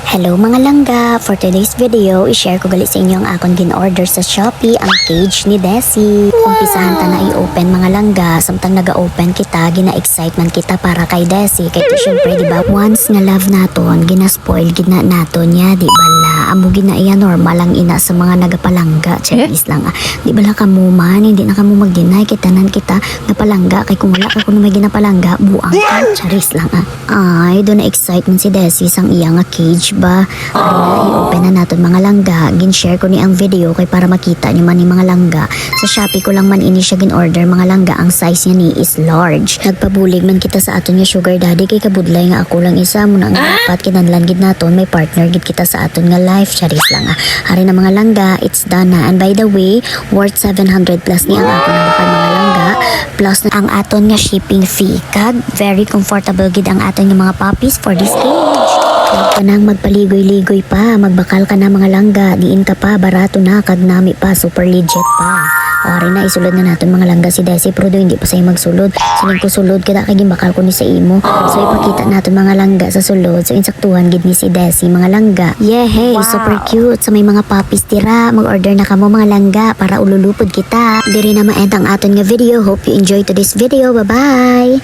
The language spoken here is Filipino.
Hello mga langga! For today's video, i-share ko gali sa inyo ang akong gin-order sa Shopee, ang cage ni Desi. Umpisahan ta na i-open mga langga, samtang naga-open kita, gina-excitement kita para kay Desi. Kaya syempre, di ba, once nga love naton, gina-spoil, gina naton niya, di bala, amo gina iya normal lang ina sa mga nagapalangga. Charis lang di bala ka mo man, hindi na ka mo mag-deny, kitanan kita, napalangga, kay kung wala ka kung may ginapalangga, buang ka, charis lang Ay, doon na excitement si Desi sang iya nga cage ba? Ari i-open na natin mga langga. Gin-share ko ni ang video kay para makita niyo man ni mga langga. Sa Shopee ko lang man ini siya gin-order mga langga. Ang size niya ni is large. Nagpabulig man kita sa aton nga sugar daddy kay kabudlay nga ako lang isa mo na nga dapat kinahanglan gid naton may partner gid kita sa aton nga life. Charis lang Ari na mga langga, it's done na. And by the way, worth 700 plus ni ang ako na bakal mga langga. Plus na ang aton nga shipping fee. Kag very comfortable gid ang aton nga mga puppies for this cage. Huwag ka nang magpaligoy-ligoy pa, magbakal ka na mga langga, diin ka pa, barato na, kag nami pa, super legit pa. Ori na, isulod na natin mga langga si Desi, pero do hindi pa sa'yo magsulod. Sining ko sulod, kada kaging bakal ko ni sa imo. So ipakita natin mga langga sa sulod, so insaktuhan gid ni si Desi, mga langga. Yeah, hey, super cute, sa may mga puppies tira, mag-order na kamo mga langga, para ululupod kita. Diri na ma-end ang aton nga video, hope you enjoy today's video, bye-bye!